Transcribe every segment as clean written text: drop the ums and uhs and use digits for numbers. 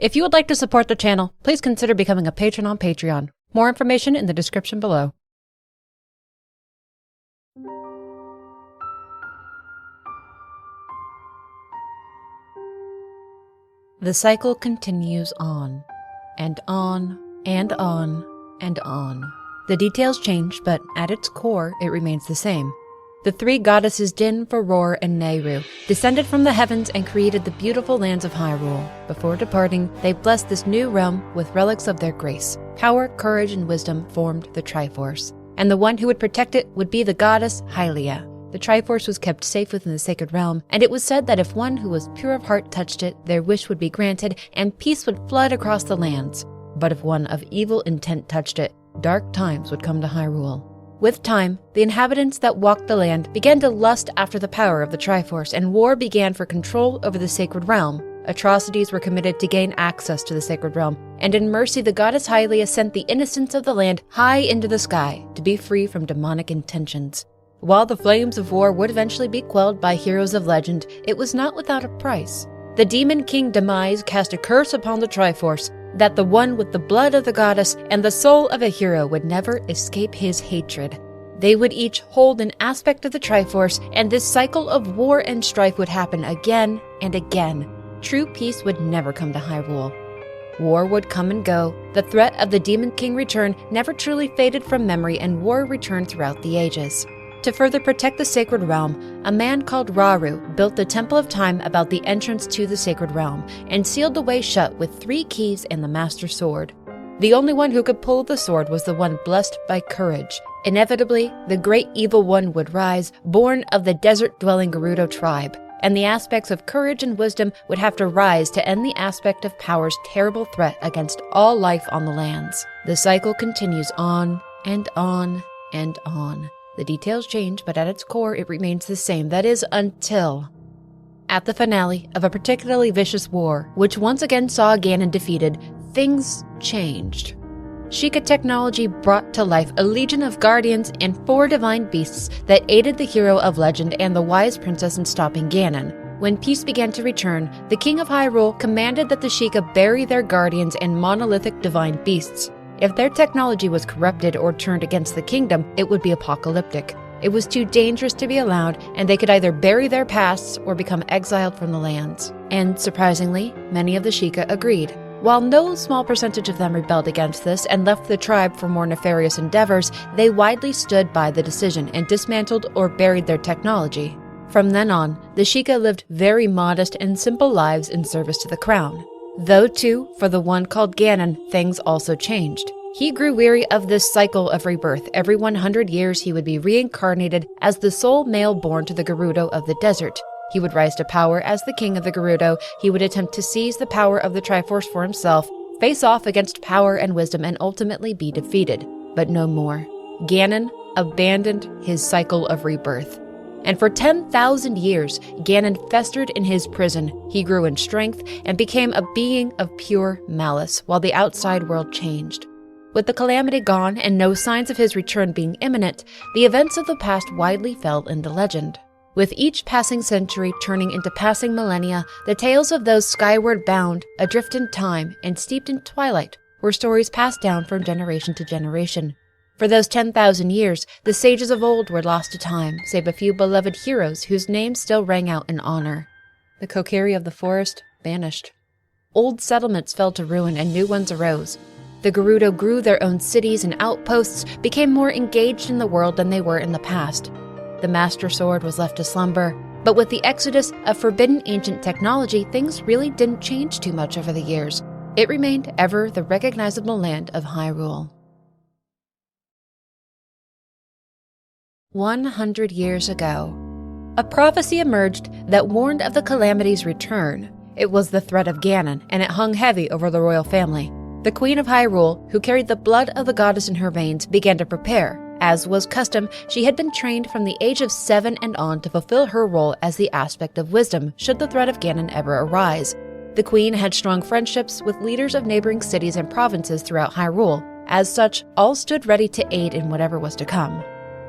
If you would like to support the channel, please consider becoming a patron on Patreon. More information in the description below. The cycle continues on, and on, and on, and on. The details change, but at its core, it remains the same. The three goddesses Din, Varor, and Nehru descended from the heavens and created the beautiful lands of Hyrule. Before departing, they blessed this new realm with relics of their grace. Power, courage, and wisdom formed the Triforce, and the one who would protect it would be the goddess Hylia. The Triforce was kept safe within the sacred realm, and it was said that if one who was pure of heart touched it, their wish would be granted and peace would flood across the lands. But if one of evil intent touched it, dark times would come to Hyrule. With time, the inhabitants that walked the land began to lust after the power of the Triforce, and war began for control over the sacred realm. Atrocities were committed to gain access to the sacred realm, and in mercy the goddess Hylia sent the innocents of the land high into the sky to be free from demonic intentions. While the flames of war would eventually be quelled by heroes of legend, it was not without a price. The Demon King Demise cast a curse upon the Triforce, that the one with the blood of the goddess and the soul of a hero would never escape his hatred. They would each hold an aspect of the Triforce, and this cycle of war and strife would happen again and again. True peace would never come to Hyrule. War would come and go. The threat of the Demon King return never truly faded from memory, and war returned throughout the ages. To further protect the sacred realm, a man called Rauru built the Temple of Time about the entrance to the sacred realm and sealed the way shut with 3 keys and the Master Sword. The only one who could pull the sword was the one blessed by courage. Inevitably, the great evil one would rise, born of the desert-dwelling Gerudo tribe, and the aspects of courage and wisdom would have to rise to end the aspect of power's terrible threat against all life on the lands. The cycle continues on and on and on. The details change, but at its core, it remains the same. That is, until... At the finale of a particularly vicious war, which once again saw Ganon defeated, things changed. Sheikah technology brought to life a legion of guardians and 4 divine beasts that aided the hero of legend and the wise princess in stopping Ganon. When peace began to return, the King of Hyrule commanded that the Sheikah bury their guardians and monolithic divine beasts. If their technology was corrupted or turned against the kingdom, it would be apocalyptic. It was too dangerous to be allowed, and they could either bury their pasts or become exiled from the lands. And surprisingly, many of the Sheikah agreed. While no small percentage of them rebelled against this and left the tribe for more nefarious endeavors, they widely stood by the decision and dismantled or buried their technology. From then on, the Sheikah lived very modest and simple lives in service to the crown. Though, too, for the one called Ganon, things also changed. He grew weary of this cycle of rebirth. Every 100 years he would be reincarnated as the sole male born to the Gerudo of the desert. He would rise to power as the king of the Gerudo. He would attempt to seize the power of the Triforce for himself, face off against power and wisdom, and ultimately be defeated. But no more. Ganon abandoned his cycle of rebirth. And for 10,000 years, Ganon festered in his prison. He grew in strength and became a being of pure malice, while the outside world changed. With the calamity gone and no signs of his return being imminent, the events of the past widely fell into legend. With each passing century turning into passing millennia, the tales of those skyward bound, adrift in time, and steeped in twilight, were stories passed down from generation to generation. For those 10,000 years, the sages of old were lost to time, save a few beloved heroes whose names still rang out in honor. The Kokiri of the forest vanished. Old settlements fell to ruin and new ones arose. The Gerudo grew their own cities and outposts, became more engaged in the world than they were in the past. The Master Sword was left to slumber, but with the exodus of forbidden ancient technology, things really didn't change too much over the years. It remained ever the recognizable land of Hyrule. 100 years ago, a prophecy emerged that warned of the calamity's return. It was the threat of Ganon, and it hung heavy over the royal family. The Queen of Hyrule, who carried the blood of the goddess in her veins, began to prepare. As was custom, she had been trained from the age of 7 and on to fulfill her role as the aspect of wisdom, should the threat of Ganon ever arise. The Queen had strong friendships with leaders of neighboring cities and provinces throughout Hyrule. As such, all stood ready to aid in whatever was to come.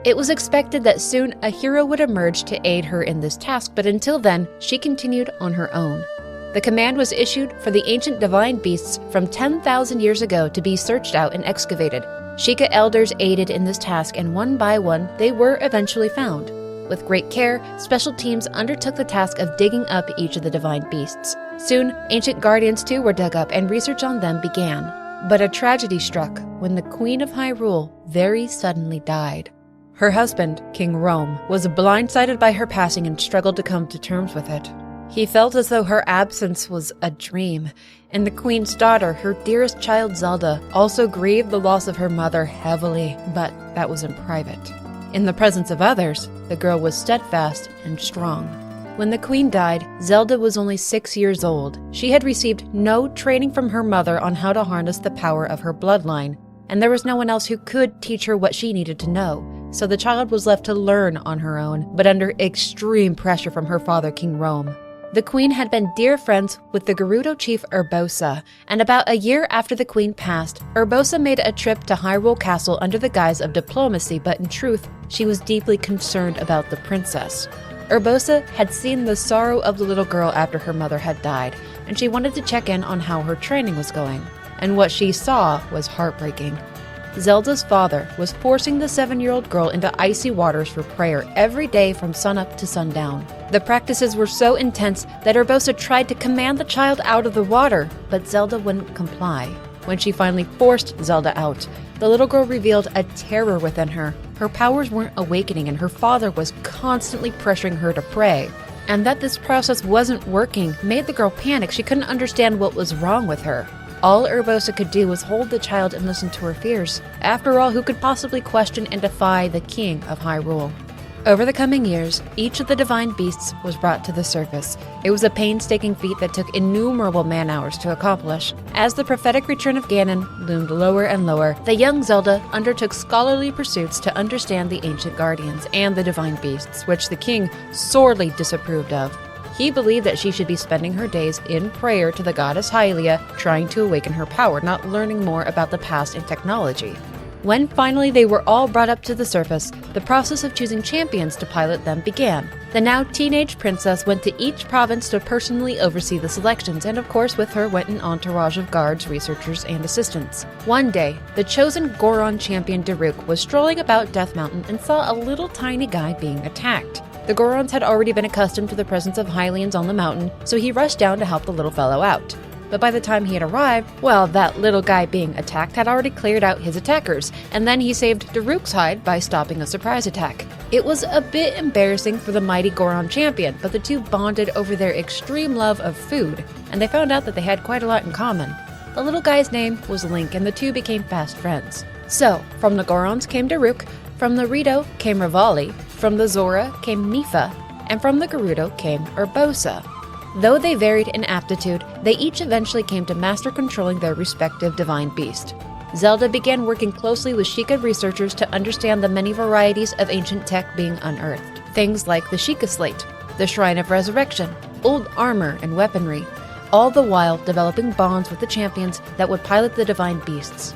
It was expected that soon a hero would emerge to aid her in this task, but until then, she continued on her own. The command was issued for the ancient divine beasts from 10,000 years ago to be searched out and excavated. Sheikah elders aided in this task, and one by one, they were eventually found. With great care, special teams undertook the task of digging up each of the divine beasts. Soon, ancient guardians too were dug up, and research on them began. But a tragedy struck when the Queen of Hyrule very suddenly died. Her husband, King Rhoam, was blindsided by her passing and struggled to come to terms with it. He felt as though her absence was a dream, and the Queen's daughter, her dearest child Zelda, also grieved the loss of her mother heavily, but that was in private. In the presence of others, the girl was steadfast and strong. When the Queen died, Zelda was only 6 years old. She had received no training from her mother on how to harness the power of her bloodline, and there was no one else who could teach her what she needed to know. So the child was left to learn on her own, but under extreme pressure from her father, King Rhoam. The Queen had been dear friends with the Gerudo chief Urbosa, and about a year after the Queen passed, Urbosa made a trip to Hyrule Castle under the guise of diplomacy, but in truth, she was deeply concerned about the princess. Urbosa had seen the sorrow of the little girl after her mother had died, and she wanted to check in on how her training was going. And what she saw was heartbreaking. Zelda's father was forcing the 7-year-old girl into icy waters for prayer every day from sunup to sundown. The practices were so intense that Urbosa tried to command the child out of the water, but Zelda wouldn't comply. When she finally forced Zelda out, the little girl revealed a terror within her. Her powers weren't awakening, and her father was constantly pressuring her to pray. And that this process wasn't working made the girl panic. She couldn't understand what was wrong with her. All Urbosa could do was hold the child and listen to her fears. After all, who could possibly question and defy the king of Hyrule? Over the coming years, each of the divine beasts was brought to the surface. It was a painstaking feat that took innumerable man-hours to accomplish. As the prophetic return of Ganon loomed lower and lower, the young Zelda undertook scholarly pursuits to understand the ancient guardians and the divine beasts, which the king sorely disapproved of. He believed that she should be spending her days in prayer to the goddess Hylia, trying to awaken her power, not learning more about the past and technology. When finally they were all brought up to the surface, the process of choosing champions to pilot them began. The now teenage princess went to each province to personally oversee the selections, and of course with her went an entourage of guards, researchers, and assistants. One day, the chosen Goron champion Daruk was strolling about Death Mountain and saw a little tiny guy being attacked. The Gorons had already been accustomed to the presence of Hylians on the mountain, so he rushed down to help the little fellow out. But by the time he had arrived, well, that little guy being attacked had already cleared out his attackers, and then he saved Daruk's hide by stopping a surprise attack. It was a bit embarrassing for the mighty Goron champion, but the two bonded over their extreme love of food, and they found out that they had quite a lot in common. The little guy's name was Link, and the two became fast friends. So, from the Gorons came Daruk, from the Rito came Revali, from the Zora came Mipha, and from the Gerudo came Urbosa. Though they varied in aptitude, they each eventually came to master controlling their respective divine beast. Zelda began working closely with Sheikah researchers to understand the many varieties of ancient tech being unearthed. Things like the Sheikah Slate, the Shrine of Resurrection, old armor and weaponry, all the while developing bonds with the champions that would pilot the divine beasts.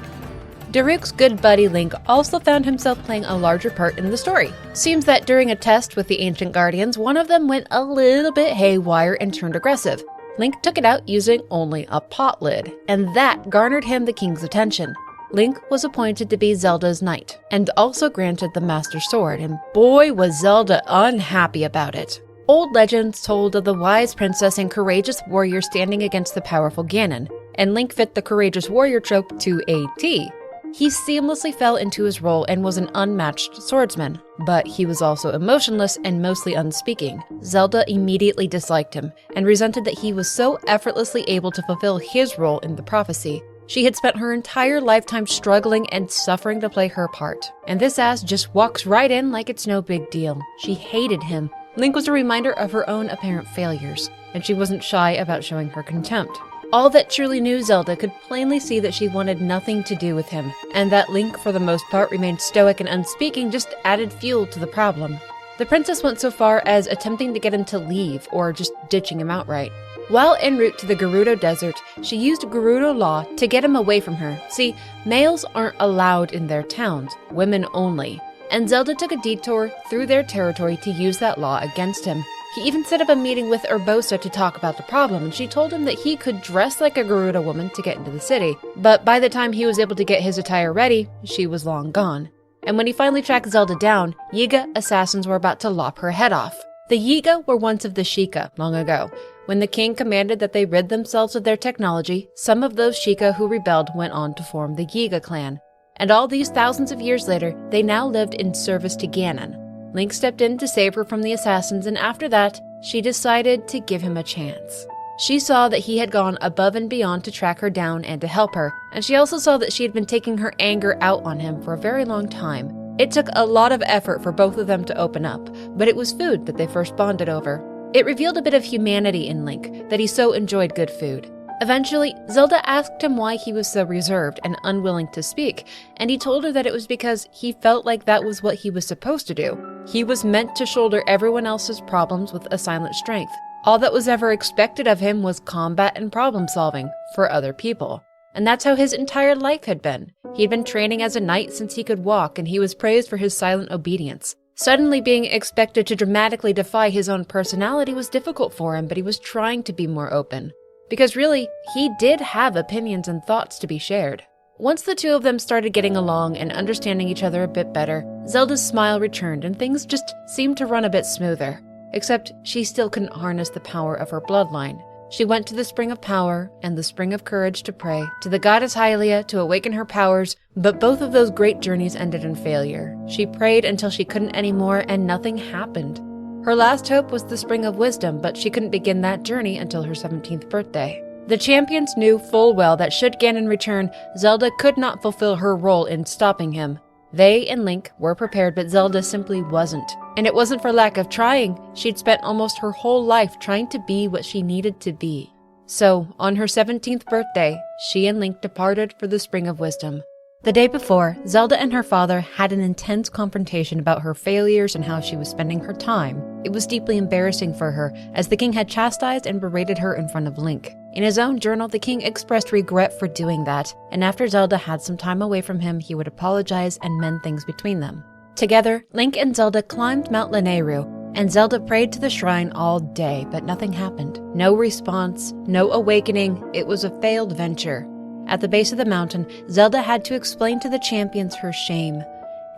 Daruk's good buddy Link also found himself playing a larger part in the story. Seems that during a test with the ancient guardians, one of them went a little bit haywire and turned aggressive. Link took it out using only a pot lid, and that garnered him the king's attention. Link was appointed to be Zelda's knight, and also granted the Master Sword, and boy was Zelda unhappy about it. Old legends told of the wise princess and courageous warrior standing against the powerful Ganon, and Link fit the courageous warrior trope to a T. He seamlessly fell into his role and was an unmatched swordsman, but he was also emotionless and mostly unspeaking. Zelda immediately disliked him and resented that he was so effortlessly able to fulfill his role in the prophecy. She had spent her entire lifetime struggling and suffering to play her part, and this ass just walks right in like it's no big deal. She hated him. Link was a reminder of her own apparent failures, and she wasn't shy about showing her contempt. All that truly knew Zelda could plainly see that she wanted nothing to do with him, and that Link, for the most part, remained stoic and unspeaking, just added fuel to the problem. The princess went so far as attempting to get him to leave, or just ditching him outright. While en route to the Gerudo Desert, she used Gerudo law to get him away from her. See, males aren't allowed in their towns, women only, and Zelda took a detour through their territory to use that law against him. He even set up a meeting with Urbosa to talk about the problem, and she told him that he could dress like a Garuda woman to get into the city. But by the time he was able to get his attire ready, she was long gone. And when he finally tracked Zelda down, Yiga assassins were about to lop her head off. The Yiga were once of the Sheikah long ago. When the king commanded that they rid themselves of their technology, some of those Sheikah who rebelled went on to form the Yiga clan. And all these thousands of years later, they now lived in service to Ganon. Link stepped in to save her from the assassins, and after that, she decided to give him a chance. She saw that he had gone above and beyond to track her down and to help her, and she also saw that she had been taking her anger out on him for a very long time. It took a lot of effort for both of them to open up, but it was food that they first bonded over. It revealed a bit of humanity in Link, that he so enjoyed good food. Eventually, Zelda asked him why he was so reserved and unwilling to speak, and he told her that it was because he felt like that was what he was supposed to do. He was meant to shoulder everyone else's problems with a silent strength. All that was ever expected of him was combat and problem solving for other people. And that's how his entire life had been. He had been training as a knight since he could walk, and he was praised for his silent obedience. Suddenly being expected to dramatically defy his own personality was difficult for him, but he was trying to be more open. Because really, he did have opinions and thoughts to be shared. Once the two of them started getting along and understanding each other a bit better, Zelda's smile returned and things just seemed to run a bit smoother. Except she still couldn't harness the power of her bloodline. She went to the Spring of Power and the Spring of Courage to pray, to the goddess Hylia to awaken her powers, but both of those great journeys ended in failure. She prayed until she couldn't anymore and nothing happened. Her last hope was the Spring of Wisdom, but she couldn't begin that journey until her 17th birthday. The champions knew full well that should Ganon return, Zelda could not fulfill her role in stopping him. They and Link were prepared, but Zelda simply wasn't. And it wasn't for lack of trying. She'd spent almost her whole life trying to be what she needed to be. So, on her 17th birthday, she and Link departed for the Spring of Wisdom. The day before, Zelda and her father had an intense confrontation about her failures and how she was spending her time. It was deeply embarrassing for her, as the king had chastised and berated her in front of Link. In his own journal, the king expressed regret for doing that, and after Zelda had some time away from him, he would apologize and mend things between them. Together, Link and Zelda climbed Mount Lanayru, and Zelda prayed to the shrine all day, but nothing happened. No response, no awakening. It was a failed venture. At the base of the mountain, Zelda had to explain to the champions her shame,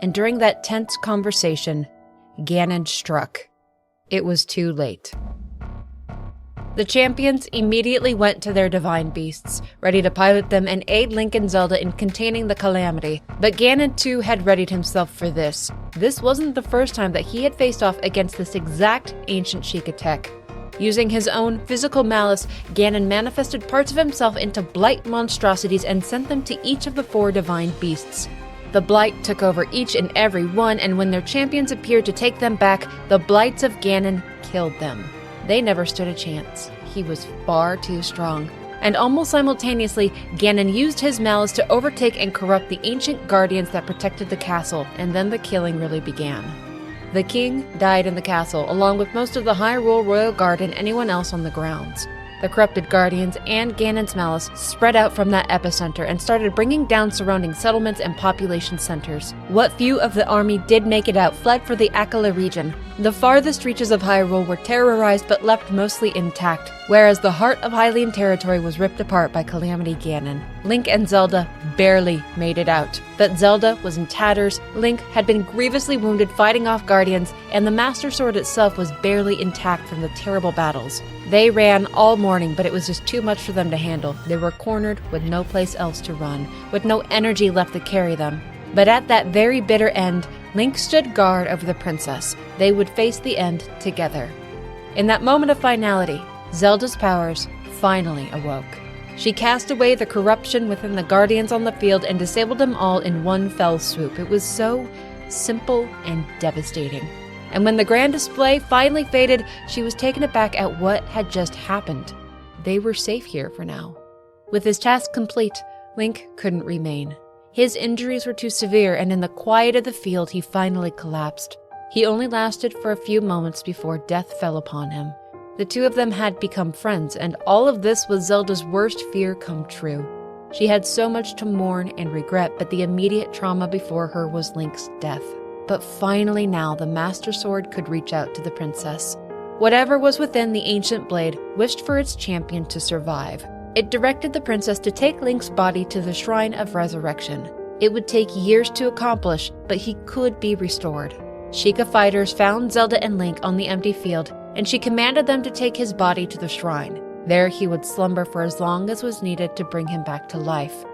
and during that tense conversation, Ganon struck. It was too late. The champions immediately went to their divine beasts, ready to pilot them and aid Link and Zelda in containing the calamity, but Ganon too had readied himself for this. This wasn't the first time that he had faced off against this exact ancient Sheikah tech. Using his own physical malice, Ganon manifested parts of himself into blight monstrosities and sent them to each of the 4 divine beasts. The blight took over each and every one, and when their champions appeared to take them back, the blights of Ganon killed them. They never stood a chance. He was far too strong. And almost simultaneously, Ganon used his malice to overtake and corrupt the ancient guardians that protected the castle, and then the killing really began. The king died in the castle, along with most of the Hyrule Royal Guard and anyone else on the grounds. The corrupted guardians and Ganon's malice spread out from that epicenter and started bringing down surrounding settlements and population centers. What few of the army did make it out fled for the Akala region. The farthest reaches of Hyrule were terrorized but left mostly intact, whereas the heart of Hylian territory was ripped apart by Calamity Ganon. Link and Zelda barely made it out, but Zelda was in tatters, Link had been grievously wounded fighting off guardians, and the Master Sword itself was barely intact from the terrible battles. They ran all morning, but it was just too much for them to handle. They were cornered with no place else to run, with no energy left to carry them. But at that very bitter end, Link stood guard over the princess. They would face the end together. In that moment of finality, Zelda's powers finally awoke. She cast away the corruption within the guardians on the field and disabled them all in one fell swoop. It was so simple and devastating. And when the grand display finally faded, she was taken aback at what had just happened. They were safe here for now. With his task complete, Link couldn't remain. His injuries were too severe, and in the quiet of the field, he finally collapsed. He only lasted for a few moments before death fell upon him. The two of them had become friends, and all of this was Zelda's worst fear come true. She had so much to mourn and regret, but the immediate trauma before her was Link's death. But finally now, the Master Sword could reach out to the princess. Whatever was within the ancient blade wished for its champion to survive. It directed the princess to take Link's body to the Shrine of Resurrection. It would take years to accomplish, but he could be restored. Sheikah fighters found Zelda and Link on the empty field, and she commanded them to take his body to the shrine. There he would slumber for as long as was needed to bring him back to life.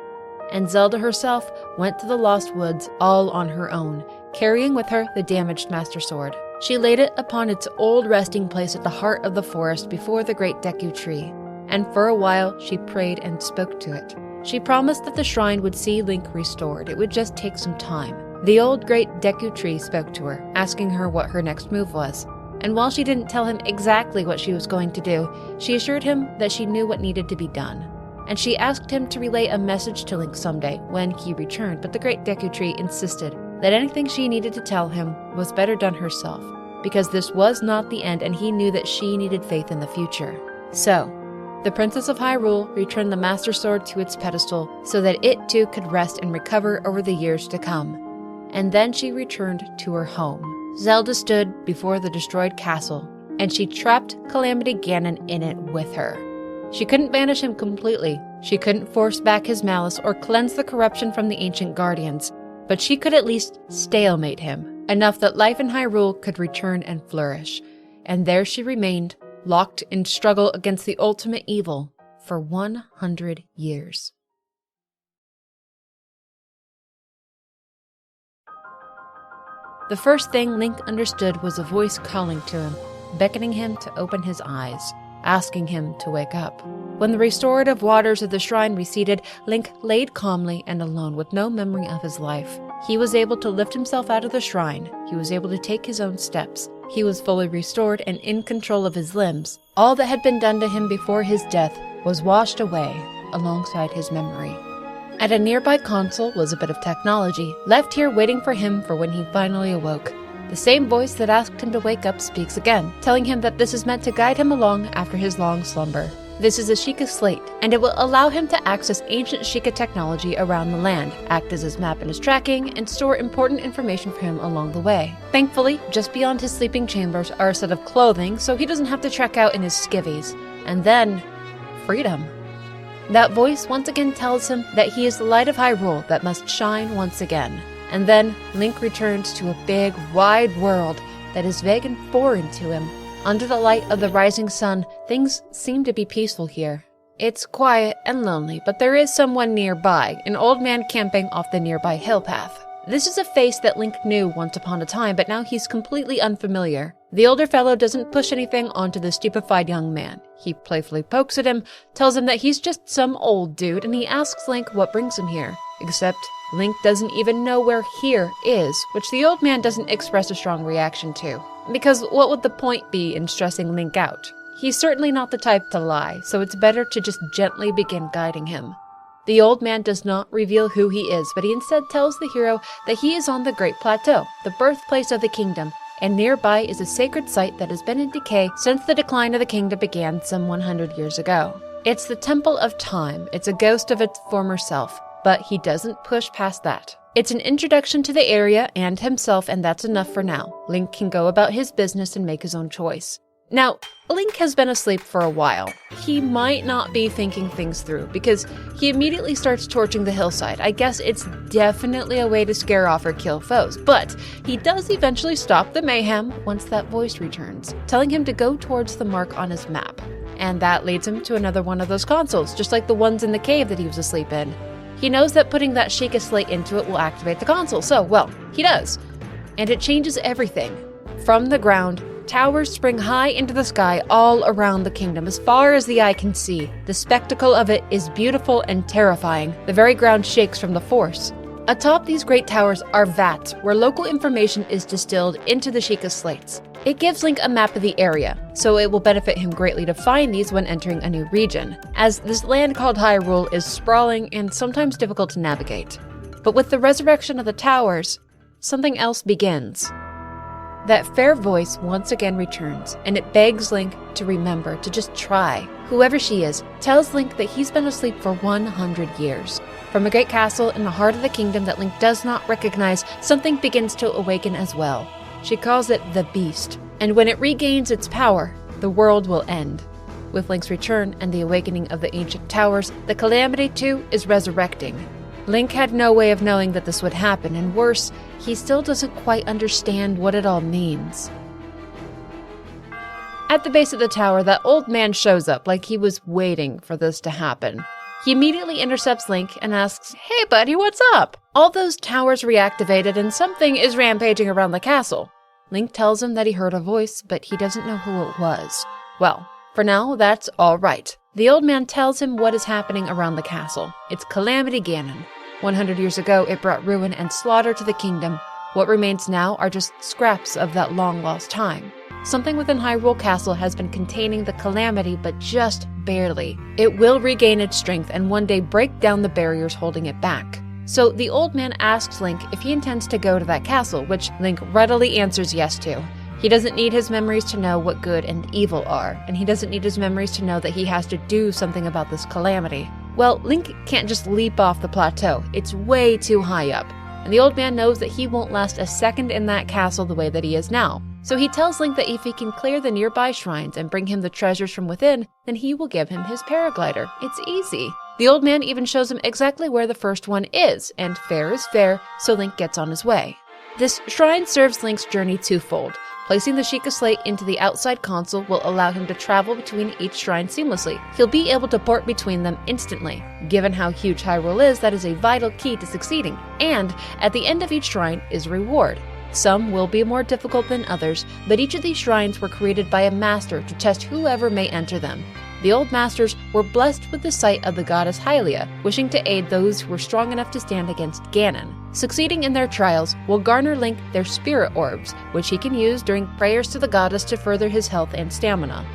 And Zelda herself went to the Lost Woods all on her own, carrying with her the damaged Master Sword. She laid it upon its old resting place at the heart of the forest before the great Deku Tree, and for a while she prayed and spoke to it. She promised that the shrine would see Link restored. It would just take some time. The old great Deku Tree spoke to her, asking her what her next move was. And while she didn't tell him exactly what she was going to do, she assured him that she knew what needed to be done. And she asked him to relay a message to Link someday when he returned, but the great Deku Tree insisted that anything she needed to tell him was better done herself, because this was not the end and he knew that she needed faith in the future. So, the Princess of Hyrule returned the Master Sword to its pedestal so that it too could rest and recover over the years to come. And then she returned to her home. Zelda stood before the destroyed castle, and she trapped Calamity Ganon in it with her. She couldn't banish him completely, she couldn't force back his malice or cleanse the corruption from the ancient guardians, but she could at least stalemate him, enough that life in Hyrule could return and flourish. And there she remained, locked in struggle against the ultimate evil for 100 years. The first thing Link understood was a voice calling to him, beckoning him to open his eyes, asking him to wake up. When the restorative waters of the shrine receded, Link laid calmly and alone with no memory of his life. He was able to lift himself out of the shrine. He was able to take his own steps. He was fully restored and in control of his limbs. All that had been done to him before his death was washed away alongside his memory. At a nearby console was a bit of technology, left here waiting for him for when he finally awoke. The same voice that asked him to wake up speaks again, telling him that this is meant to guide him along after his long slumber. This is a Sheikah Slate, and it will allow him to access ancient Sheikah technology around the land, act as his map and his tracking, and store important information for him along the way. Thankfully, just beyond his sleeping chambers are a set of clothing, so he doesn't have to trek out in his skivvies. And then, freedom. That voice once again tells him that he is the light of Hyrule that must shine once again. And then Link returns to a big, wide world that is vague and foreign to him. Under the light of the rising sun, things seem to be peaceful here. It's quiet and lonely, but there is someone nearby, an old man camping off the nearby hill path. This is a face that Link knew once upon a time, but now he's completely unfamiliar. The older fellow doesn't push anything onto the stupefied young man. He playfully pokes at him, tells him that he's just some old dude, and he asks Link what brings him here. Except Link doesn't even know where here is, which the old man doesn't express a strong reaction to. Because what would the point be in stressing Link out? He's certainly not the type to lie, so it's better to just gently begin guiding him. The old man does not reveal who he is, but he instead tells the hero that he is on the Great Plateau, the birthplace of the kingdom, and nearby is a sacred site that has been in decay since the decline of the kingdom began some 100 years ago. It's the Temple of Time. It's a ghost of its former self, but he doesn't push past that. It's an introduction to the area and himself, and that's enough for now. Link can go about his business and make his own choice. Now, Link has been asleep for a while. He might not be thinking things through, because he immediately starts torching the hillside. I guess it's definitely a way to scare off or kill foes, but he does eventually stop the mayhem once that voice returns, telling him to go towards the mark on his map. And that leads him to another one of those consoles, just like the ones in the cave that he was asleep in. He knows that putting that Sheikah Slate into it will activate the console, so, well, he does. And it changes everything. From the ground, towers spring high into the sky all around the kingdom, as far as the eye can see. The spectacle of it is beautiful and terrifying. The very ground shakes from the force. Atop these great towers are vats, where local information is distilled into the Sheikah Slates. It gives Link a map of the area, so it will benefit him greatly to find these when entering a new region, as this land called Hyrule is sprawling and sometimes difficult to navigate. But with the resurrection of the towers, something else begins. That fair voice once again returns, and it begs Link to remember, to just try. Whoever she is, tells Link that he's been asleep for 100 years. From a great castle in the heart of the kingdom that Link does not recognize, something begins to awaken as well. She calls it the Beast, And when it regains its power, the world will end. With Link's return and the awakening of the ancient towers, the Calamity too is resurrecting. Link had no way of knowing that this would happen, and worse, he still doesn't quite understand what it all means. At the base of the tower, that old man shows up like he was waiting for this to happen. He immediately intercepts Link and asks, "Hey buddy, what's up?" All those towers reactivated and something is rampaging around the castle. Link tells him that he heard a voice, but he doesn't know who it was. Well, for now, that's all right. The old man tells him what is happening around the castle. It's Calamity Ganon. 100 years ago, it brought ruin and slaughter to the kingdom. What remains now are just scraps of that long-lost time. Something within Hyrule Castle has been containing the Calamity, but just barely. It will regain its strength and one day break down the barriers holding it back. So the old man asks Link if he intends to go to that castle, which Link readily answers yes to. He doesn't need his memories to know what good and evil are, and he doesn't need his memories to know that he has to do something about this calamity. Well, Link can't just leap off the plateau. It's way too high up, and the old man knows that he won't last a second in that castle the way that he is now. So he tells Link that if he can clear the nearby shrines and bring him the treasures from within, then he will give him his paraglider. It's easy. The old man even shows him exactly where the first one is, and fair is fair, so Link gets on his way. This shrine serves Link's journey twofold. Placing the Sheikah Slate into the outside console will allow him to travel between each shrine seamlessly. He'll be able to port between them instantly. Given how huge Hyrule is, that is a vital key to succeeding. And at the end of each shrine is a reward. Some will be more difficult than others, but each of these shrines were created by a master to test whoever may enter them. The old masters were blessed with the sight of the goddess Hylia, wishing to aid those who were strong enough to stand against Ganon. Succeeding in their trials will garner Link their spirit orbs, which he can use during prayers to the goddess to further his health and stamina.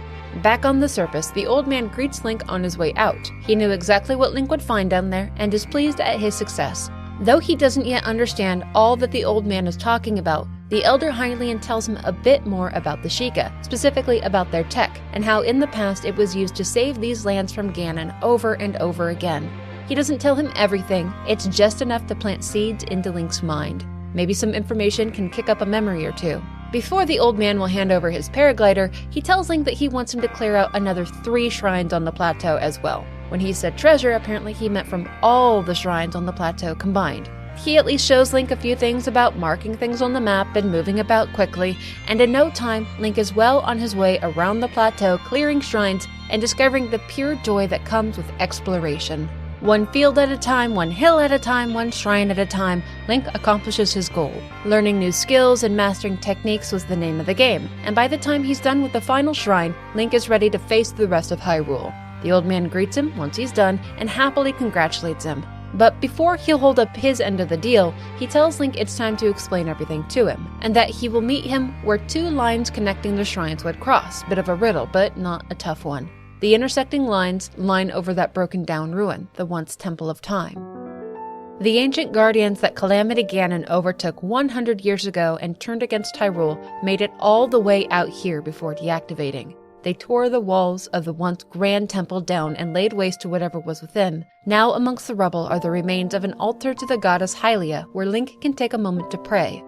Back on the surface, the old man greets Link on his way out. He knew exactly what Link would find down there and is pleased at his success. Though he doesn't yet understand all that the old man is talking about, the Elder Hylian tells him a bit more about the Sheikah, specifically about their tech, and how in the past it was used to save these lands from Ganon over and over again. He doesn't tell him everything, it's just enough to plant seeds into Link's mind. Maybe some information can kick up a memory or two. Before the old man will hand over his paraglider, he tells Link that he wants him to clear out another 3 shrines on the plateau as well. When he said treasure, apparently he meant from all the shrines on the plateau combined. He at least shows Link a few things about marking things on the map and moving about quickly, and in no time, Link is well on his way around the plateau, clearing shrines and discovering the pure joy that comes with exploration. One field at a time, one hill at a time, one shrine at a time, Link accomplishes his goal. Learning new skills and mastering techniques was the name of the game, and by the time he's done with the final shrine, Link is ready to face the rest of Hyrule. The old man greets him once he's done and happily congratulates him. But before he'll hold up his end of the deal, he tells Link it's time to explain everything to him, and that he will meet him where 2 lines connecting the shrines would cross. Bit of a riddle, but not a tough one. The intersecting lines line over that broken down ruin, the once Temple of Time. The ancient guardians that Calamity Ganon overtook 100 years ago and turned against Hyrule made it all the way out here before deactivating. They tore the walls of the once grand temple down and laid waste to whatever was within. Now amongst the rubble are the remains of an altar to the goddess Hylia, where Link can take a moment to pray.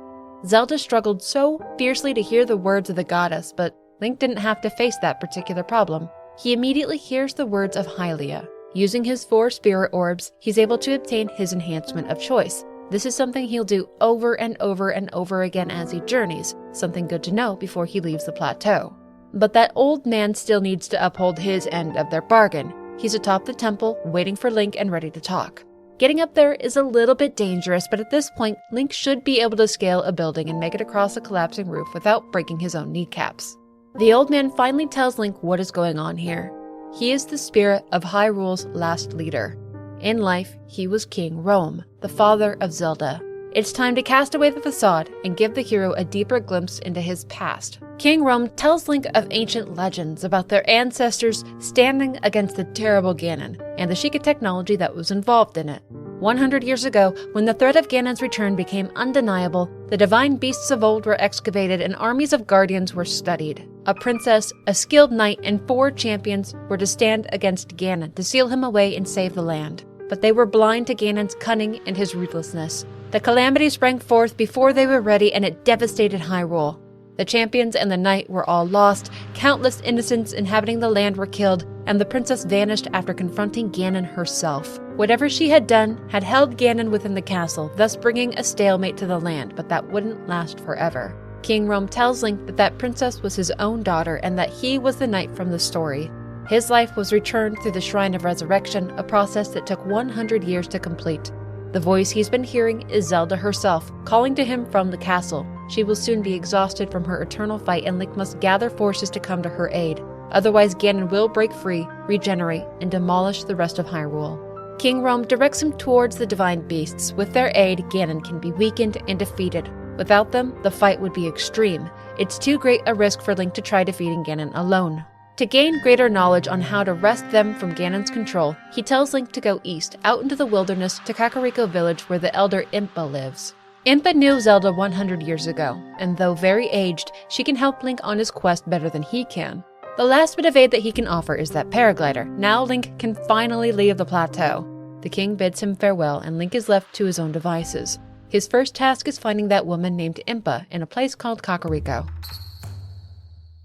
Zelda struggled so fiercely to hear the words of the goddess, but Link didn't have to face that particular problem. He immediately hears the words of Hylia. Using his 4 spirit orbs, he's able to obtain his enhancement of choice. This is something he'll do over and over and over again as he journeys, something good to know before he leaves the plateau. But that old man still needs to uphold his end of their bargain. He's atop the temple, waiting for Link and ready to talk. Getting up there is a little bit dangerous, but at this point, Link should be able to scale a building and make it across a collapsing roof without breaking his own kneecaps. The old man finally tells Link what is going on here. He is the spirit of Hyrule's last leader. In life, he was King Rhoam, the father of Zelda. It's time to cast away the facade and give the hero a deeper glimpse into his past. King Rhoam tells Link of ancient legends about their ancestors standing against the terrible Ganon and the Sheikah technology that was involved in it. 100 years ago, when the threat of Ganon's return became undeniable, the divine beasts of old were excavated and armies of guardians were studied. A princess, a skilled knight, and 4 champions were to stand against Ganon to seal him away and save the land. But they were blind to Ganon's cunning and his ruthlessness. The calamity sprang forth before they were ready, and it devastated Hyrule. The champions and the knight were all lost, countless innocents inhabiting the land were killed, and the princess vanished after confronting Ganon herself. Whatever she had done had held Ganon within the castle, thus bringing a stalemate to the land, but that wouldn't last forever. King Rhoam tells Link that that princess was his own daughter and that he was the knight from the story. His life was returned through the Shrine of Resurrection, a process that took 100 years to complete. The voice he's been hearing is Zelda herself, calling to him from the castle. She will soon be exhausted from her eternal fight, and Link must gather forces to come to her aid. Otherwise, Ganon will break free, regenerate, and demolish the rest of Hyrule. King Rhoam directs him towards the divine beasts. With their aid, Ganon can be weakened and defeated. Without them, the fight would be extreme. It's too great a risk for Link to try defeating Ganon alone. To gain greater knowledge on how to wrest them from Ganon's control, he tells Link to go east, out into the wilderness to Kakariko Village where the elder Impa lives. Impa knew Zelda 100 years ago, and though very aged, she can help Link on his quest better than he can. The last bit of aid that he can offer is that paraglider. Now Link can finally leave the plateau. The king bids him farewell, and Link is left to his own devices. His first task is finding that woman named Impa in a place called Kakariko.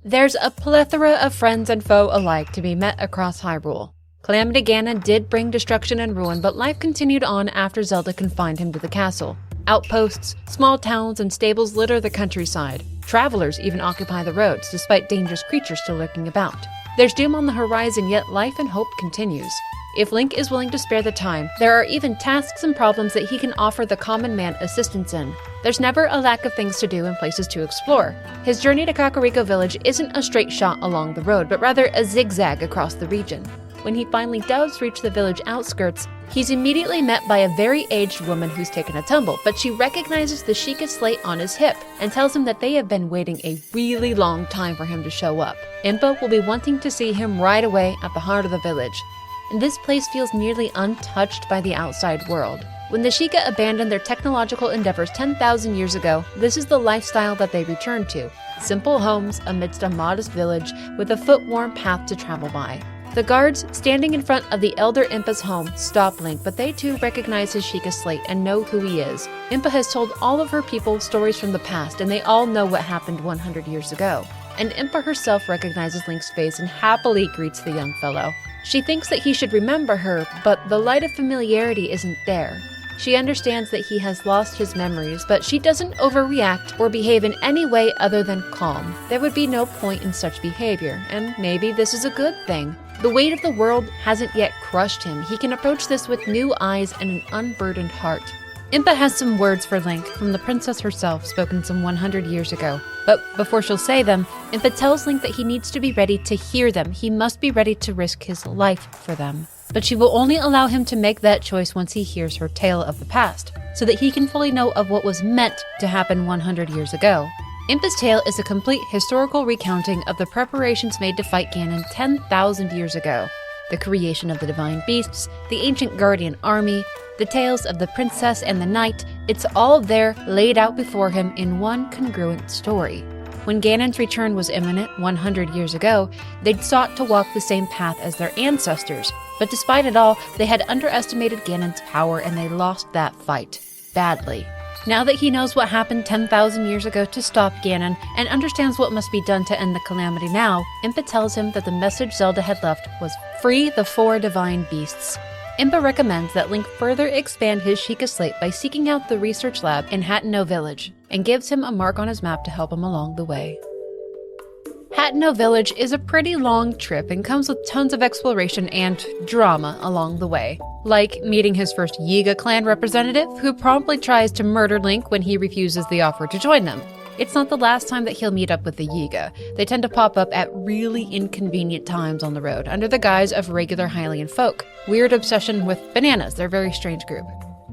There's a plethora of friends and foe alike to be met across Hyrule. Calamity Ganon did bring destruction and ruin, but life continued on after Zelda confined him to the castle. Outposts, small towns, and stables litter the countryside. Travelers even occupy the roads, despite dangerous creatures still lurking about. There's doom on the horizon, yet life and hope continues. If Link is willing to spare the time, there are even tasks and problems that he can offer the common man assistance in. There's never a lack of things to do and places to explore. His journey to Kakariko Village isn't a straight shot along the road, but rather a zigzag across the region. When he finally does reach the village outskirts, he's immediately met by a very aged woman who's taken a tumble, but she recognizes the Sheikah slate on his hip and tells him that they have been waiting a really long time for him to show up. Impa will be wanting to see him right away at the heart of the village. And this place feels nearly untouched by the outside world. When the Sheikah abandoned their technological endeavors 10,000 years ago, this is the lifestyle that they returned to. Simple homes amidst a modest village with a foot-worn path to travel by. The guards standing in front of the elder Impa's home stop Link, but they too recognize his Sheikah slate and know who he is. Impa has told all of her people stories from the past, and they all know what happened 100 years ago. And Impa herself recognizes Link's face and happily greets the young fellow. She thinks that he should remember her, but the light of familiarity isn't there. She understands that he has lost his memories, but she doesn't overreact or behave in any way other than calm. There would be no point in such behavior, and maybe this is a good thing. The weight of the world hasn't yet crushed him. He can approach this with new eyes and an unburdened heart. Impa has some words for Link from the princess herself, spoken some 100 years ago. But before she'll say them, Impa tells Link that he needs to be ready to hear them. He must be ready to risk his life for them. But she will only allow him to make that choice once he hears her tale of the past, so that he can fully know of what was meant to happen 100 years ago. Impa's tale is a complete historical recounting of the preparations made to fight Ganon 10,000 years ago. The creation of the divine beasts, the ancient guardian army, the tales of the princess and the knight, it's all there laid out before him in one congruent story. When Ganon's return was imminent 100 years ago, they'd sought to walk the same path as their ancestors, but despite it all, they had underestimated Ganon's power and they lost that fight. Badly. Now that he knows what happened 10,000 years ago to stop Ganon and understands what must be done to end the calamity now, Impa tells him that the message Zelda had left was free the 4 divine beasts. Impa recommends that Link further expand his Sheikah slate by seeking out the research lab in Hateno Village, and gives him a mark on his map to help him along the way. Hateno Village is a pretty long trip and comes with tons of exploration and drama along the way. Like meeting his first Yiga clan representative, who promptly tries to murder Link when he refuses the offer to join them. It's not the last time that he'll meet up with the Yiga. They tend to pop up at really inconvenient times on the road, under the guise of regular Hylian folk. Weird obsession with bananas, they're a very strange group.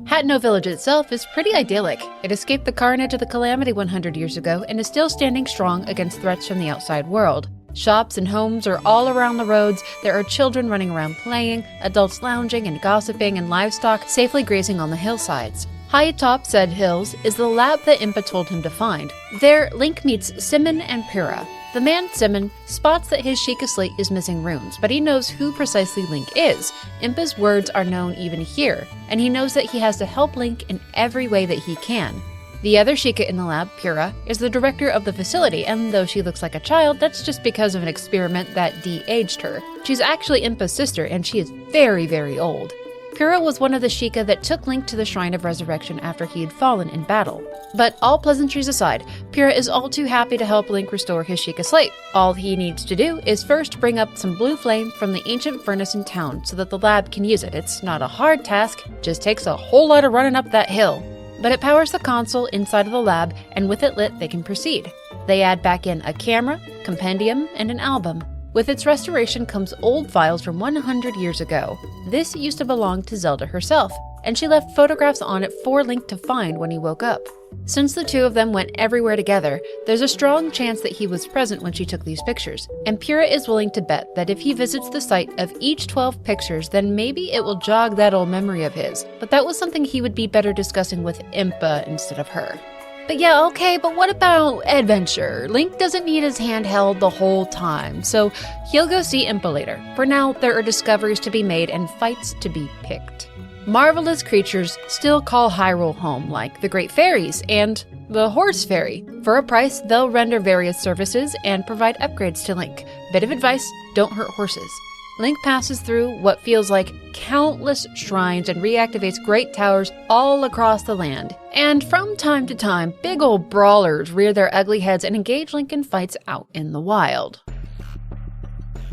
Hateno Village itself is pretty idyllic. It escaped the carnage of the calamity 100 years ago and is still standing strong against threats from the outside world. Shops and homes are all around the roads, there are children running around playing, adults lounging and gossiping, and livestock safely grazing on the hillsides. High atop said hills is the lab that Impa told him to find. There, Link meets Simon and Pyrrha. The man, Simon, spots that his Sheikah slate is missing runes, but he knows who precisely Link is. Impa's words are known even here, and he knows that he has to help Link in every way that he can. The other Sheikah in the lab, Pyrrha, is the director of the facility, and though she looks like a child, that's just because of an experiment that de-aged her. She's actually Impa's sister, and she is very, very old. Pyrrha was one of the Sheikah that took Link to the Shrine of Resurrection after he had fallen in battle. But all pleasantries aside, Pyrrha is all too happy to help Link restore his Sheikah slate. All he needs to do is first bring up some blue flame from the ancient furnace in town so that the lab can use it. It's not a hard task, just takes a whole lot of running up that hill. But it powers the console inside of the lab, and with it lit, they can proceed. They add back in a camera, compendium, and an album. With its restoration comes old files from 100 years ago. This used to belong to Zelda herself, and she left photographs on it for Link to find when he woke up. Since the two of them went everywhere together, there's a strong chance that he was present when she took these pictures, and Pyrrha is willing to bet that if he visits the site of each 12 pictures, then maybe it will jog that old memory of his. But that was something he would be better discussing with Impa instead of her. But yeah, okay, but what about adventure? Link doesn't need his hand held the whole time, so he'll go see Impa later. For now, there are discoveries to be made and fights to be picked. Marvelous creatures still call Hyrule home, like the Great Fairies and the Horse Fairy. For a price, they'll render various services and provide upgrades to Link. Bit of advice, don't hurt horses. Link passes through what feels like countless shrines and reactivates great towers all across the land. And from time to time, big old brawlers rear their ugly heads and engage Link in fights out in the wild.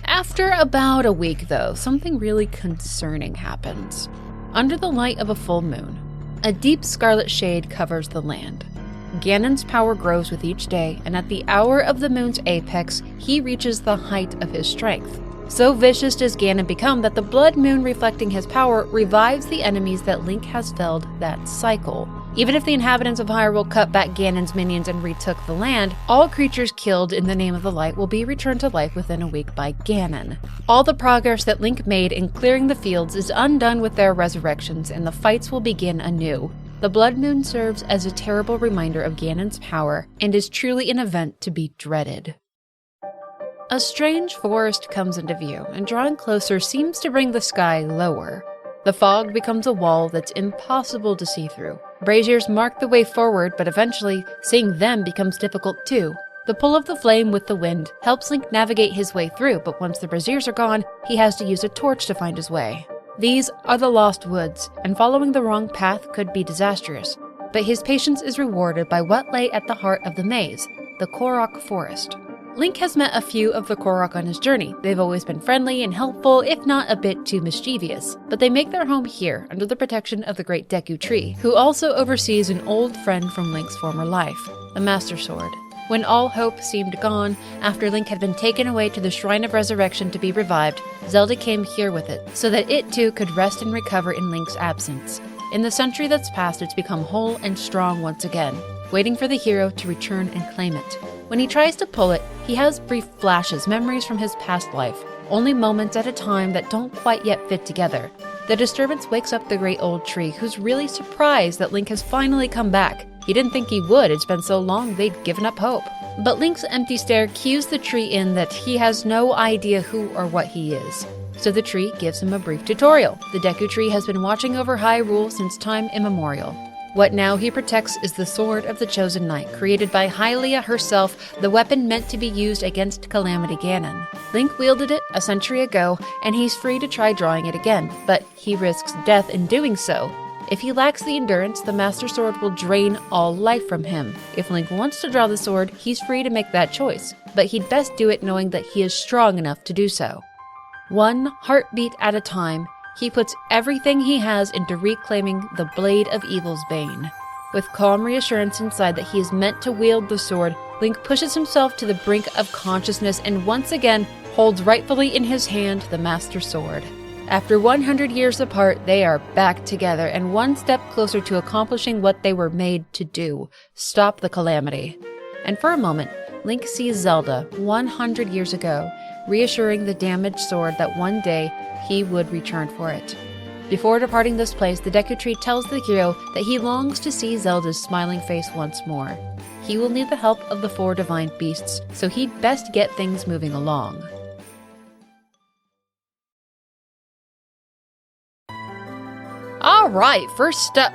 After about a week, though, something really concerning happens. Under the light of a full moon, a deep scarlet shade covers the land. Ganon's power grows with each day, and at the hour of the moon's apex, he reaches the height of his strength. So vicious does Ganon become that the blood moon reflecting his power revives the enemies that Link has felled that cycle. Even if the inhabitants of Hyrule cut back Ganon's minions and retook the land, all creatures killed in the name of the light will be returned to life within a week by Ganon. All the progress that Link made in clearing the fields is undone with their resurrections, and the fights will begin anew. The blood moon serves as a terrible reminder of Ganon's power, and is truly an event to be dreaded. A strange forest comes into view, and drawing closer seems to bring the sky lower. The fog becomes a wall that's impossible to see through. Braziers mark the way forward, but eventually, seeing them becomes difficult too. The pull of the flame with the wind helps Link navigate his way through, but once the braziers are gone, he has to use a torch to find his way. These are the Lost Woods, and following the wrong path could be disastrous. But his patience is rewarded by what lay at the heart of the maze, the Korok Forest. Link has met a few of the Korok on his journey. They've always been friendly and helpful, if not a bit too mischievous. But they make their home here, under the protection of the Great Deku Tree, who also oversees an old friend from Link's former life, the Master Sword. When all hope seemed gone, after Link had been taken away to the Shrine of Resurrection to be revived, Zelda came here with it, so that it too could rest and recover in Link's absence. In the century that's passed, it's become whole and strong once again, waiting for the hero to return and claim it. When he tries to pull it, he has brief flashes, memories from his past life, only moments at a time that don't quite yet fit together. The disturbance wakes up the great old tree, who's really surprised that Link has finally come back. He didn't think he would, it's been so long they'd given up hope. But Link's empty stare cues the tree in that he has no idea who or what he is. So the tree gives him a brief tutorial. The Deku Tree has been watching over Hyrule since time immemorial. What now he protects is the Sword of the Chosen Knight, created by Hylia herself, the weapon meant to be used against Calamity Ganon. Link wielded it a century ago, and he's free to try drawing it again, but he risks death in doing so. If he lacks the endurance, the Master Sword will drain all life from him. If Link wants to draw the sword, he's free to make that choice, but he'd best do it knowing that he is strong enough to do so. One heartbeat at a time, he puts everything he has into reclaiming the Blade of Evil's Bane. With calm reassurance inside that he is meant to wield the sword, Link pushes himself to the brink of consciousness and once again holds rightfully in his hand the Master Sword. After 100 years apart, they are back together and one step closer to accomplishing what they were made to do, stop the calamity. And for a moment, Link sees Zelda 100 years ago, reassuring the damaged sword that one day he would return for it. Before departing this place, the Deku Tree tells the hero that he longs to see Zelda's smiling face once more. He will need the help of the 4 divine beasts, so he'd best get things moving along. Alright, first up.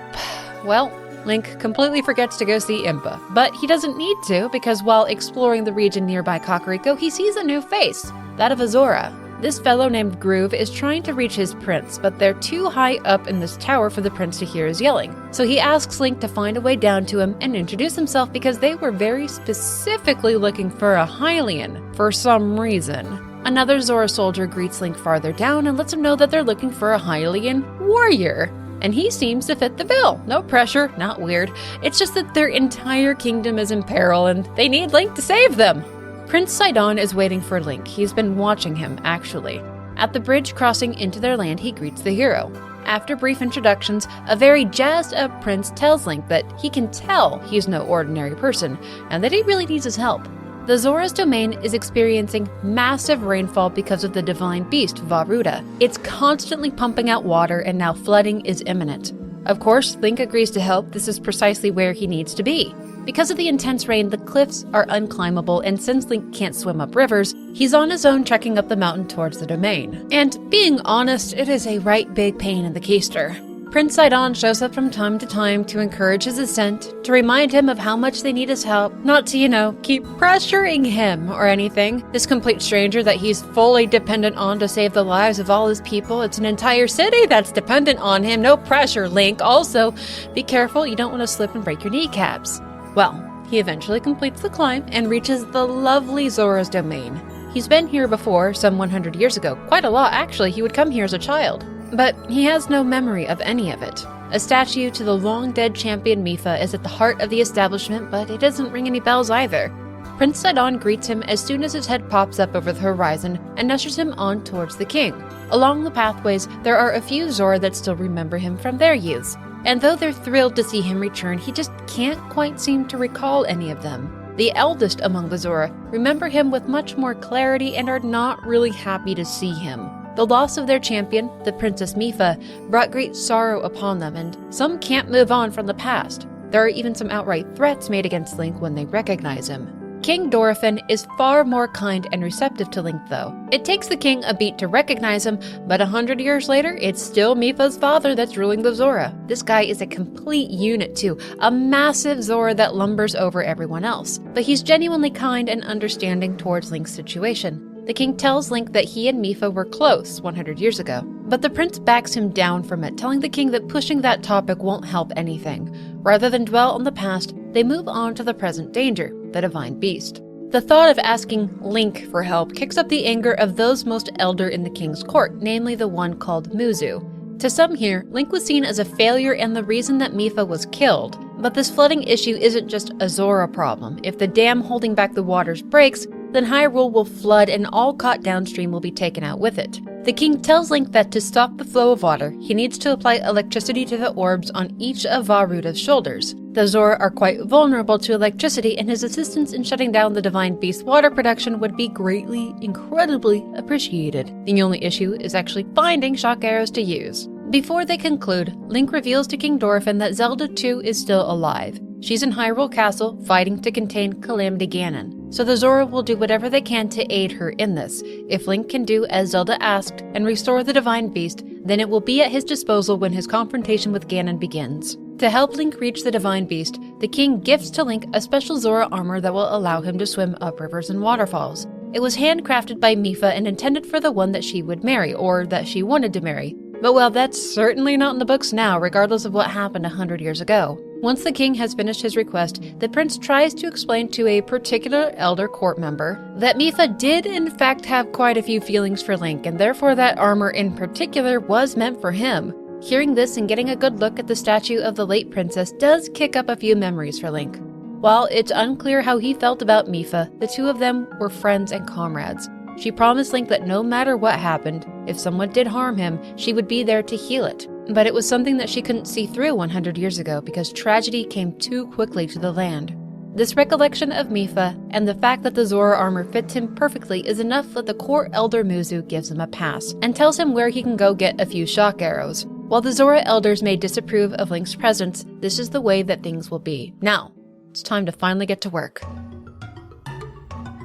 Well, Link completely forgets to go see Impa, but he doesn't need to because while exploring the region nearby Kakariko, he sees a new face, that of Azora. This fellow named Groove is trying to reach his prince, but they're too high up in this tower for the prince to hear his yelling. So he asks Link to find a way down to him and introduce himself because they were very specifically looking for a Hylian for some reason. Another Zora soldier greets Link farther down and lets him know that they're looking for a Hylian warrior. And he seems to fit the bill. No pressure, not weird. It's just that their entire kingdom is in peril and they need Link to save them. Prince Sidon is waiting for Link. He's been watching him, actually. At the bridge crossing into their land, he greets the hero. After brief introductions, a very jazzed-up prince tells Link that he can tell he's no ordinary person, and that he really needs his help. The Zora's domain is experiencing massive rainfall because of the divine beast, Vah Ruta. It's constantly pumping out water, and now flooding is imminent. Of course, Link agrees to help. This is precisely where he needs to be. Because of the intense rain, the cliffs are unclimbable, and since Link can't swim up rivers, he's on his own trekking up the mountain towards the domain. And being honest, it is a right big pain in the keister. Prince Sidon shows up from time to time to encourage his ascent, to remind him of how much they need his help, not to, keep pressuring him or anything. This complete stranger that he's fully dependent on to save the lives of all his people. It's an entire city that's dependent on him. No pressure, Link. Also, be careful, you don't want to slip and break your kneecaps. Well, he eventually completes the climb and reaches the lovely Zora's domain. He's been here before, some 100 years ago. Quite a lot, actually. He would come here as a child. But he has no memory of any of it. A statue to the long-dead champion Mipha is at the heart of the establishment, but it doesn't ring any bells either. Prince Sidon greets him as soon as his head pops up over the horizon and ushers him on towards the king. Along the pathways, there are a few Zora that still remember him from their youths. And though they're thrilled to see him return, he just can't quite seem to recall any of them. The eldest among the Zora remember him with much more clarity and are not really happy to see him. The loss of their champion, the Princess Mipha, brought great sorrow upon them, and some can't move on from the past. There are even some outright threats made against Link when they recognize him. King Dorephan is far more kind and receptive to Link, though. It takes the king a beat to recognize him, but 100 years later, it's still Mipha's father that's ruling the Zora. This guy is a complete unit, too, a massive Zora that lumbers over everyone else. But he's genuinely kind and understanding towards Link's situation. The king tells Link that he and Mipha were close 100 years ago, but the prince backs him down from it, telling the king that pushing that topic won't help anything. Rather than dwell on the past, they move on to the present danger, the divine beast. The thought of asking Link for help kicks up the anger of those most elder in the king's court, namely the one called Muzu. To some here, Link was seen as a failure and the reason that Mipha was killed. But this flooding issue isn't just a Zora problem. If the dam holding back the waters breaks, then Hyrule will flood and all caught downstream will be taken out with it. The king tells Link that to stop the flow of water, he needs to apply electricity to the orbs on each of Vah Ruta's shoulders. The Zora are quite vulnerable to electricity, and his assistance in shutting down the Divine Beast's water production would be greatly, incredibly appreciated. The only issue is actually finding shock arrows to use. Before they conclude, Link reveals to King Dorephan that Zelda too is still alive. She's in Hyrule Castle, fighting to contain Calamity Ganon. So the Zora will do whatever they can to aid her in this. If Link can do as Zelda asked and restore the Divine Beast, then it will be at his disposal when his confrontation with Ganon begins. To help Link reach the Divine Beast, the king gifts to Link a special Zora armor that will allow him to swim up rivers and waterfalls. It was handcrafted by Mipha and intended for the one that she would marry, or that she wanted to marry. But well, that's certainly not in the books now, regardless of what happened 100 years ago. Once the king has finished his request, the prince tries to explain to a particular elder court member that Mipha did in fact have quite a few feelings for Link, and therefore that armor in particular was meant for him. Hearing this and getting a good look at the statue of the late princess does kick up a few memories for Link. While it's unclear how he felt about Mipha, the two of them were friends and comrades. She promised Link that no matter what happened, if someone did harm him, she would be there to heal it. But it was something that she couldn't see through 100 years ago because tragedy came too quickly to the land. This recollection of Mipha and the fact that the Zora armor fits him perfectly is enough that the court elder Muzu gives him a pass and tells him where he can go get a few shock arrows. While the Zora elders may disapprove of Link's presence, this is the way that things will be. Now, it's time to finally get to work.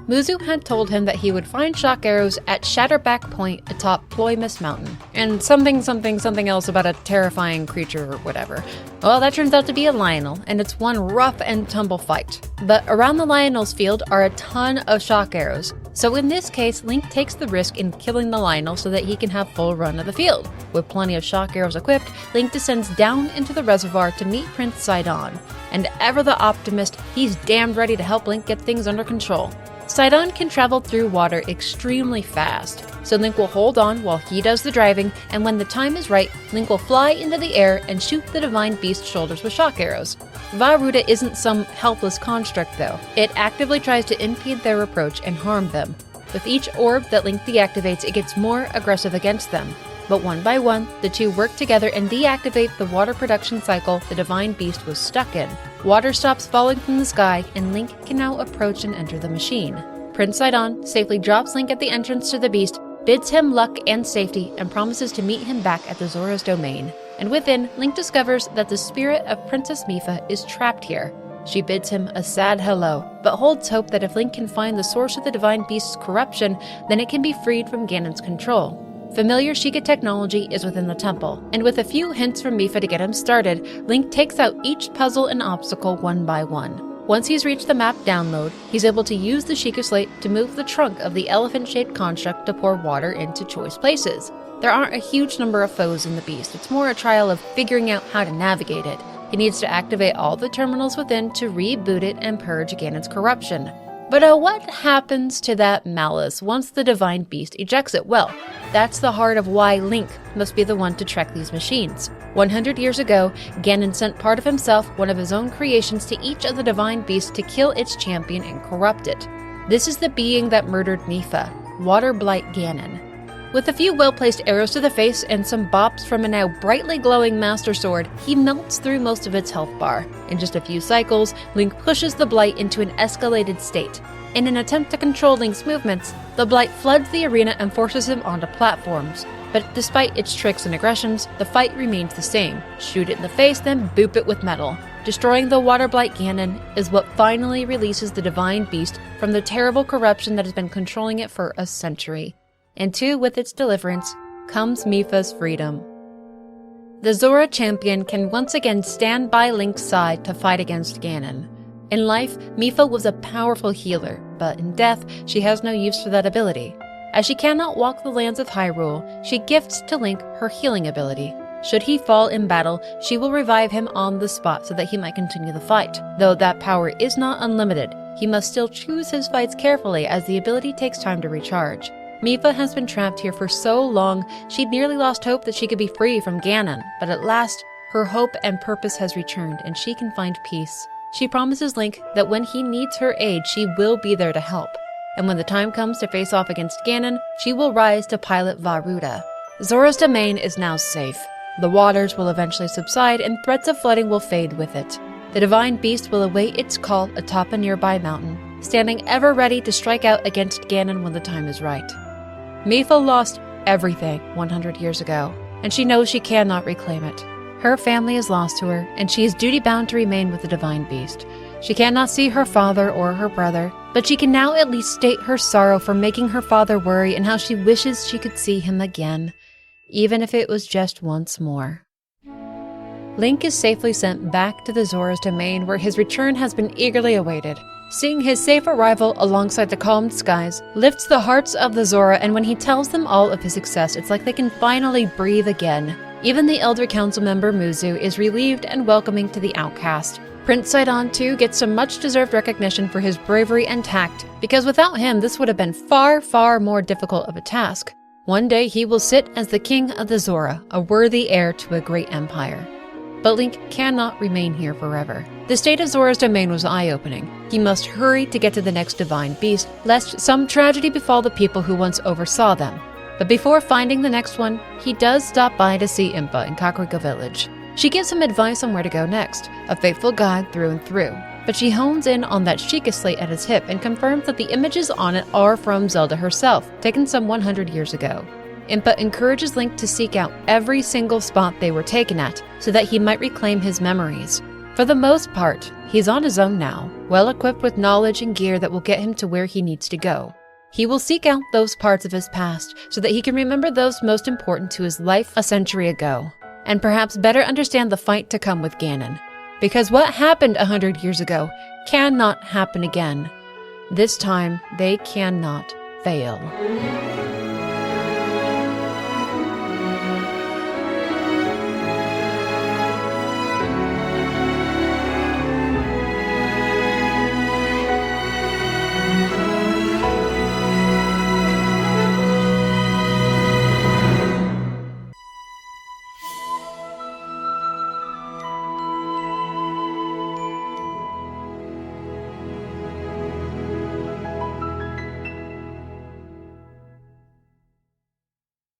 Muzu had told him that he would find shock arrows at Shatterback Point atop Ploymus Mountain, and something else about a terrifying creature or whatever. Well, that turns out to be a Lionel, and it's one rough and tumble fight. But around the Lionel's field are a ton of shock arrows, so in this case, Link takes the risk in killing the Lionel so that he can have full run of the field. With plenty of shock arrows equipped, Link descends down into the reservoir to meet Prince Sidon. And ever the optimist, he's damned ready to help Link get things under control. Sidon can travel through water extremely fast, so Link will hold on while he does the driving, and when the time is right, Link will fly into the air and shoot the Divine Beast's shoulders with shock arrows. Vah Ruta isn't some helpless construct though. It actively tries to impede their approach and harm them. With each orb that Link deactivates, it gets more aggressive against them. But one by one, the two work together and deactivate the water production cycle the Divine Beast was stuck in. Water stops falling from the sky, and Link can now approach and enter the machine. Prince Sidon safely drops Link at the entrance to the beast, bids him luck and safety, and promises to meet him back at the Zora's domain. And within, Link discovers that the spirit of Princess Mipha is trapped here. She bids him a sad hello, but holds hope that if Link can find the source of the Divine Beast's corruption, then it can be freed from Ganon's control. Familiar Sheikah technology is within the temple, and with a few hints from Mipha to get him started, Link takes out each puzzle and obstacle one by one. Once he's reached the map download, he's able to use the Sheikah Slate to move the trunk of the elephant-shaped construct to pour water into choice places. There aren't a huge number of foes in the beast, it's more a trial of figuring out how to navigate it. He needs to activate all the terminals within to reboot it and purge Ganon's corruption. But what happens to that malice once the Divine Beast ejects it? Well, that's the heart of why Link must be the one to trek these machines. 100 years ago, Ganon sent part of himself, one of his own creations, to each of the Divine Beasts to kill its champion and corrupt it. This is the being that murdered Mipha, Waterblight Ganon. With a few well-placed arrows to the face and some bops from a now brightly glowing Master Sword, he melts through most of its health bar. In just a few cycles, Link pushes the Blight into an escalated state. In an attempt to control Link's movements, the Blight floods the arena and forces him onto platforms. But despite its tricks and aggressions, the fight remains the same. Shoot it in the face, then boop it with metal. Destroying the Waterblight Ganon is what finally releases the Divine Beast from the terrible corruption that has been controlling it for a century. And too, with its deliverance, comes Mipha's freedom. The Zora champion can once again stand by Link's side to fight against Ganon. In life, Mipha was a powerful healer, but in death, she has no use for that ability. As she cannot walk the lands of Hyrule, she gifts to Link her healing ability. Should he fall in battle, she will revive him on the spot so that he might continue the fight. Though that power is not unlimited, he must still choose his fights carefully as the ability takes time to recharge. Mipha has been trapped here for so long, she'd nearly lost hope that she could be free from Ganon, but at last, her hope and purpose has returned and she can find peace. She promises Link that when he needs her aid, she will be there to help. And when the time comes to face off against Ganon, she will rise to pilot Vah Ruta. Zora's domain is now safe. The waters will eventually subside and threats of flooding will fade with it. The Divine Beast will await its call atop a nearby mountain, standing ever ready to strike out against Ganon when the time is right. Mipha lost everything 100 years ago, and she knows she cannot reclaim it. Her family is lost to her, and she is duty-bound to remain with the Divine Beast. She cannot see her father or her brother, but she can now at least state her sorrow for making her father worry and how she wishes she could see him again, even if it was just once more. Link is safely sent back to the Zora's domain, where his return has been eagerly awaited. Seeing his safe arrival alongside the calmed skies lifts the hearts of the Zora, and when he tells them all of his success, it's like they can finally breathe again. Even the Elder Council member Muzu is relieved and welcoming to the outcast. Prince Sidon too gets some much-deserved recognition for his bravery and tact, because without him this would have been far, far more difficult of a task. One day he will sit as the king of the Zora, a worthy heir to a great empire. But Link cannot remain here forever. The state of Zora's domain was eye-opening. He must hurry to get to the next Divine Beast, lest some tragedy befall the people who once oversaw them. But before finding the next one, he does stop by to see Impa in Kakariko Village. She gives him advice on where to go next, a faithful guide through and through. But she hones in on that Sheikah Slate at his hip and confirms that the images on it are from Zelda herself, taken some 100 years ago. Impa encourages Link to seek out every single spot they were taken at, so that he might reclaim his memories. For the most part, he's on his own now, well equipped with knowledge and gear that will get him to where he needs to go. He will seek out those parts of his past so that he can remember those most important to his life a century ago, and perhaps better understand the fight to come with Ganon. Because what happened 100 years ago cannot happen again. This time, they cannot fail.